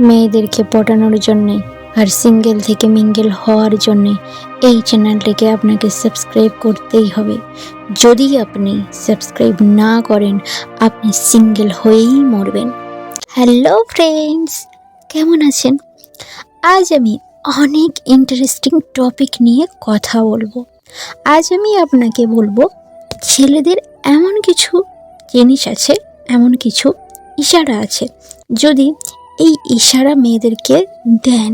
মেয়েদেরকে পটানোর জন্যে আর সিঙ্গেল থেকে মিঙ্গেল হওয়ার জন্যে এই চ্যানেলটিকে আপনাকে সাবস্ক্রাইব করতেই হবে। যদি আপনি সাবস্ক্রাইব না করেন আপনি সিঙ্গেল হয়েই মরবেন। হ্যালো ফ্রেন্ডস, কেমন আছেন? আজ আমি অনেক ইন্টারেস্টিং টপিক নিয়ে কথা বলবো। আজ আমি আপনাকে বলবো ছেলেদের এমন কিছু জিনিস আছে, এমন কিছু ইশারা আছে, যদি এই ইশারা মেয়েদেরকে দেন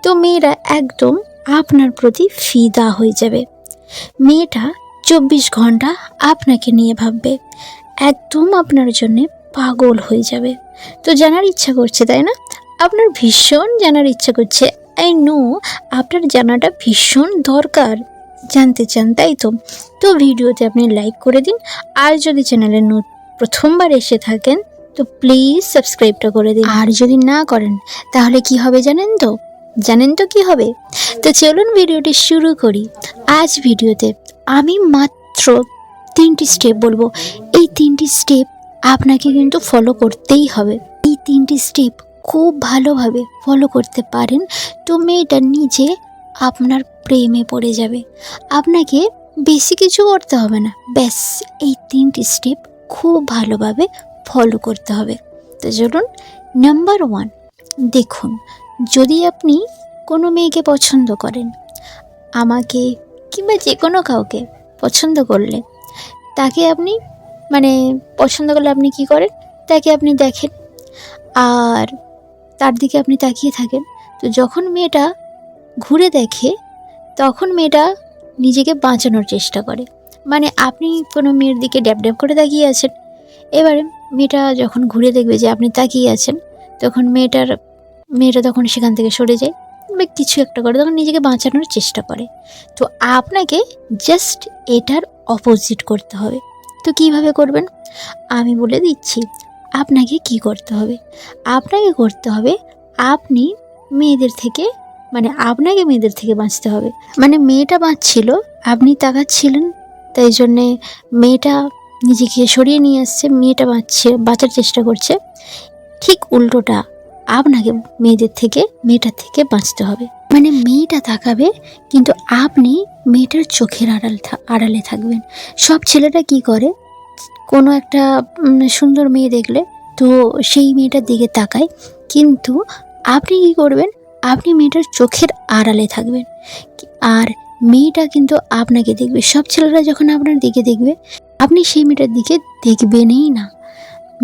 তো মেয়েরা একদম আপনার প্রতি ফিদা হয়ে যাবে। মেয়েটা 24 ঘন্টা আপনাকে নিয়ে ভাববে, একদম আপনার জন্যে পাগল হয়ে যাবে। তো জানার ইচ্ছা করছে, তাই না? আপনার ভীষণ জানার ইচ্ছা করছে। আই নো আপনার জানাটা ভীষণ দরকার, জানতে চান, তাই তো? তো ভিডিওতে আপনি লাইক করে দিন। আর যদি চ্যানেলে প্রথমবার এসে থাকেন তো প্লিজ সাবস্ক্রাইবটা করে দিন। আর যদি না করেন তাহলে কি হবে জানেন তো কি হবে? তো চলুন ভিডিওটি শুরু করি। আজ ভিডিওতে আমি মাত্র 3টি স্টেপ বলবো। এই 3টি স্টেপ আপনাকে কিন্তু ফলো করতেই হবে। এই 3টি স্টেপ খুব ভালোভাবে ফলো করতে পারেন তো মেয়েটা নিজে আপনার প্রেমে পড়ে যাবে। আপনাকে বেশি কিছু করতে হবে না, ব্যাস এই 3টি স্টেপ খুব ভালোভাবে ফলো করতে হবে। তো চলুন, নাম্বার 1, দেখুন, যদি আপনি কোনো মেয়েকে পছন্দ করেন, আমাকে কিংবা যে কোনো কাউকে পছন্দ করলে তাকে আপনি পছন্দ করলে আপনি কি করেন? তাকে আপনি দেখেন আর তার দিকে আপনি তাকিয়ে থাকেন। তো যখন মেয়েটা ঘুরে দেখে তখন মেয়েটা নিজেকে বাঁচানোর চেষ্টা করে। আপনি কোনো মেয়ের দিকে ড্যাব ড্যাব করে তাকিয়ে আছেন, এবারে মেয়েটা যখন ঘুরে দেখবে যে আপনি তাকিয়ে আছেন তখন মেয়েটা তখন সেখান থেকে সরে যায় বা কিছু একটা করে, তখন নিজেকে বাঁচানোর চেষ্টা করে। তো আপনাকে জাস্ট এটার অপোজিট করতে হবে। তো কিভাবে করবেন আমি বলে দিচ্ছি। আপনাকে কি করতে হবে? আপনাকে করতে হবে, আপনি মেয়েদের থেকে আপনাকে মেয়েদের থেকে বাঁচতে হবে। মেয়েটা বাঁচছিল, আপনি তাকাচ্ছিলেন, তাই জন্যে মেয়েটা নিজেকে সরিয়ে নিয়ে আসছে, মেয়েটা বাঁচার চেষ্টা করছে। ঠিক উল্টোটা, আপনাকে মেয়েটার থেকে বাঁচতে হবে। মেয়েটা তাকাবে কিন্তু আপনি মেয়েটার চোখের আড়ালে থাকবেন। সব ছেলেরা কি করে, কোনো একটা সুন্দর মেয়ে দেখলে তো সেই মেয়েটার দিকে তাকায়, কিন্তু আপনি কি করবেন, আপনি মেয়েটার চোখের আড়ালে থাকবেন আর মেয়েটা কিন্তু আপনাকে দেখবে। সব ছেলেরা যখন আপনার দিকে দেখবে আপনি সেই মেয়েটার দিকে দেখবেনই না,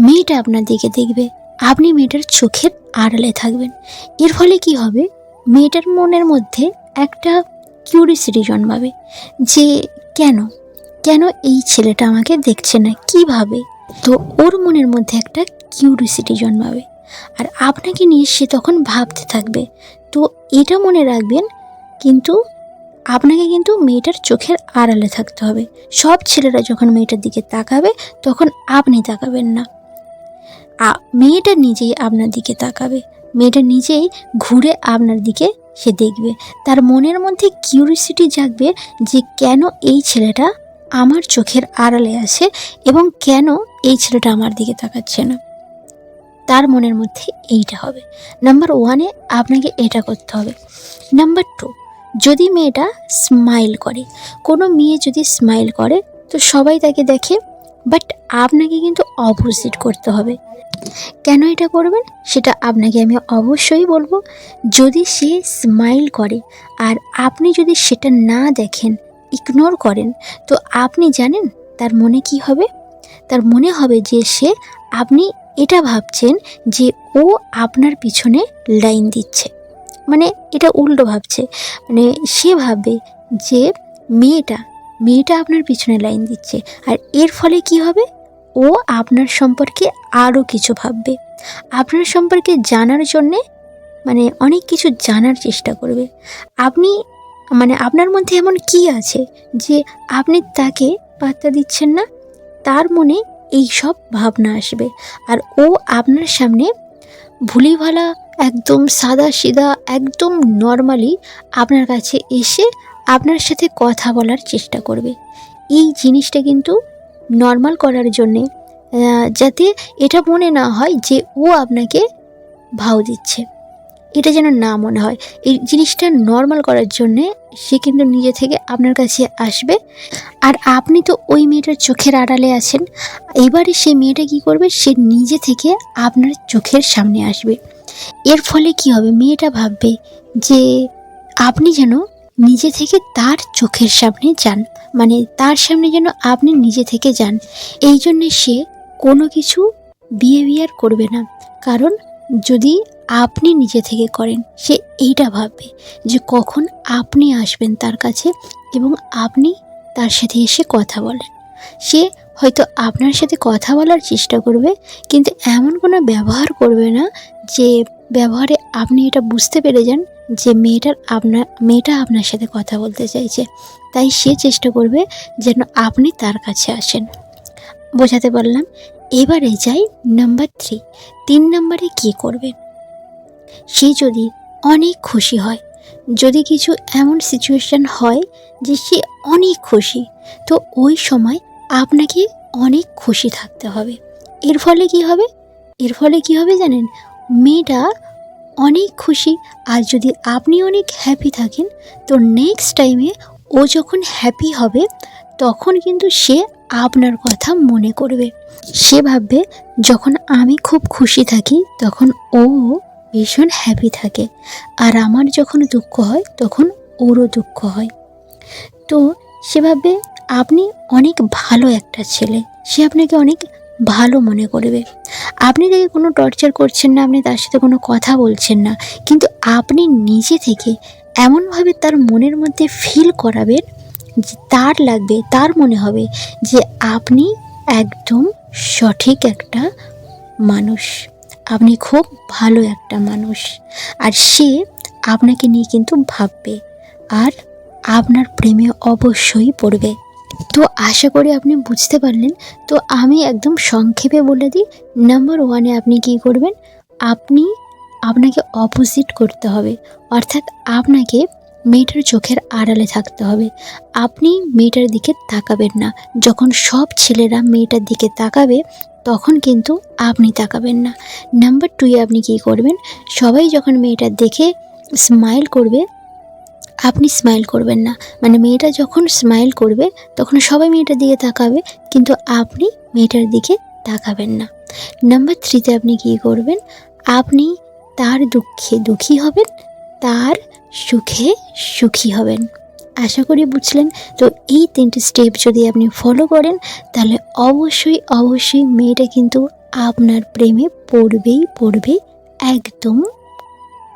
মেয়েটা আপনার দিকে দেখবে, আপনি মেয়েটার চোখের আড়ালে থাকবেন। এর ফলে কি হবে, মেয়েটার মনের মধ্যে একটা কিউরিসিটি জন্মাবে যে কেন এই ছেলেটা আমাকে দেখছে না, কিভাবে। তো ওর মনের মধ্যে একটা কিউরিসিটি জন্মাবে আর আপনাকে নিয়ে সে তখন ভাবতে থাকবে। তো এটা মনে রাখবেন, কিন্তু আপনাকে কিন্তু মেয়েটার চোখের আড়ালে থাকতে হবে। সব ছেলেরা যখন মেয়েটার দিকে তাকাবে তখন আপনি তাকাবেন না, মেয়েটা নিজেই আপনার দিকে তাকাবে, মেয়েটা নিজেই ঘুরে আপনার দিকে সে দেখবে। তার মনের মধ্যে কিউরিসিটি জাগবে যে কেন এই ছেলেটা আমার চোখের আড়ালে আছে এবং কেন এই ছেলেটা আমার দিকে তাকাচ্ছে না। তার মনের মধ্যে এইটা হবে। নাম্বার 1-এ আপনাকে এটা করতে হবে। নাম্বার 2, যদি মেয়েটা স্মাইল করে, কোনো মেয়ে যদি স্মাইল করে তো সবাই তাকে দেখে, বাট আপনাকে কিন্তু অপোজিট করতে হবে। কেন এটা করবেন সেটা আপনাকে আমি অবশ্যই বলবো। যদি সে স্মাইল করে আর আপনি যদি সেটা না দেখেন, ইগনোর করেন, তো আপনি জানেন তার মনে কি হবে? তার মনে হবে যে আপনি এটা ভাবছেন যে ও আপনার পিছনে লাইন দিচ্ছে, এটা উল্টো ভাবছে। সে ভাববে যে মেয়েটা আপনার পিছনে লাইন দিচ্ছে, আর এর ফলে কি হবে, ও আপনার সম্পর্কে আরও কিছু ভাববে, আপনার সম্পর্কে জানার জন্যে অনেক কিছু জানার চেষ্টা করবে। আপনার মধ্যে এমন কি আছে যে আপনি তাকে পাত্তা দিচ্ছেন না, তার মনে এই সব ভাবনা আসবে আর ও আপনার সামনে ভুলিভালা একদম সাদা সিধা একদম নর্মালি আপনার কাছে এসে আপনার সাথে কথা বলার চেষ্টা করবে। এই জিনিসটা কিন্তু নর্মাল করার জন্যে, যাতে এটা মনে না হয় যে ও আপনাকে ভাও দিচ্ছে, এটা যেন না মনে হয়। এই জিনিসটা নর্মাল করার জন্যে সে কিন্তু নিজে থেকে আপনার কাছে আসবে। আর আপনি তো ওই মেয়েটার চোখের আড়ালে আছেন। এবারে সেই মেয়েটা কী করবে, সে নিজে থেকে আপনার চোখের সামনে আসবে। এর ফলে কি হবে, মেয়েটা ভাববে যে আপনি যেন নিজে থেকে তার চোখের সামনে যান, মানে তার সামনে যেন আপনি নিজে থেকে যান। এই জন্যে সে কোনো কিছু বিহেভিয়ার করবে না, কারণ যদি আপনি নিজে থেকে করেন সে এইটা ভাববে যে কখন আপনি আসবেন তার কাছে এবং আপনি তার সাথে এসে কথা বলেন। সে হয়তো আপনার সাথে কথা বলার চেষ্টা করবে, কিন্তু এমন কোনো ব্যবহার করবে না যে ব্যবহারে আপনি এটা বুঝতে পেরে যান যে মেয়েটা আপনার সাথে কথা বলতে চাইছে। তাই সে চেষ্টা করবে যেন আপনি তার কাছে আসেন। বোঝাতে পারলাম? এবারে যাই নাম্বার 3। 3 নম্বরে কী করবেন, সে যদি অনেক খুশি হয়, যদি কিছু এমন সিচুয়েশান হয় যে সে অনেক খুশি, তো ওই সময় আপনাকে অনেক খুশি থাকতে হবে। এর ফলে কি হবে জানেন, মেয়েটা অনেক খুশি, আর যদি আপনি অনেক হ্যাপি থাকেন তো নেক্সট টাইমে ও যখন হ্যাপি হবে তখন কিন্তু সে আপনার কথা মনে করবে। সে ভাববে যখন আমি খুব খুশি থাকি তখন ও ভীষণ হ্যাপি থাকে, আর আমার যখন দুঃখ হয় তখন ওরও দুঃখ হয়। তো সে ভাববে আপনি অনেক ভালো একটা ছেলে, সে আপনাকে অনেক ভালো মনে করবে। আপনি তাকে কোনো টর্চার করছেন না, আপনি তার সাথে কোনো কথা বলছেন না, কিন্তু আপনি নিজে থেকে এমনভাবে তার মনের মধ্যে ফিল করাবেন যে তার মনে হবে যে আপনি একদম সঠিক একটা মানুষ, আপনি খুব ভালো একটা মানুষ, আর সে আপনাকে নিয়ে কিন্তু ভাববে আর আপনার প্রেমে অবশ্যই পড়বে। তো আশা করি আপনি বুঝতে পারলেন। তো আমি একদম সংক্ষেপে বলে দিই, নাম্বার 1-এ আপনি কী করবেন, আপনাকে অপোজিট করতে হবে, অর্থাৎ আপনাকে মেয়েটার চোখের আড়ালে থাকতে হবে। আপনি মেয়েটার দিকে তাকাবেন না। যখন সব ছেলেরা মেয়েটার দিকে তাকাবে তখন কিন্তু আপনি তাকাবেন না। নাম্বার 2-এ আপনি কী করবেন, সবাই যখন মেয়েটার দেখে স্মাইল করবে আপনি স্মাইল করবেন না, মানে মেয়েটা যখন স্মাইল করবে তখন সবাই মেয়েটার দিকে তাকাবে, কিন্তু আপনি মেয়েটার দিকে তাকাবেন না। নাম্বার 3-তে আপনি কী করবেন, আপনি তার দুঃখে দুঃখী হবেন, তার সুখে সুখী হবেন। আশা করি বুঝলেন। তো এই 3টে স্টেপ যদি আপনি ফলো করেন তাহলে অবশ্যই মেয়েটা কিন্তু আপনার প্রেমে পড়বে একদম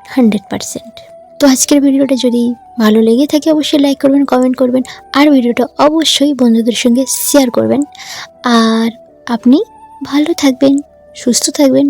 100%। তো আজকের ভিডিওটা যদি ভালো লেগে থাকে অবশ্যই লাইক করবেন, কমেন্ট করবেন, আর ভিডিওটা অবশ্যই বন্ধুদের সঙ্গে শেয়ার করবেন। আর আপনি ভালো থাকবেন, সুস্থ থাকবেন,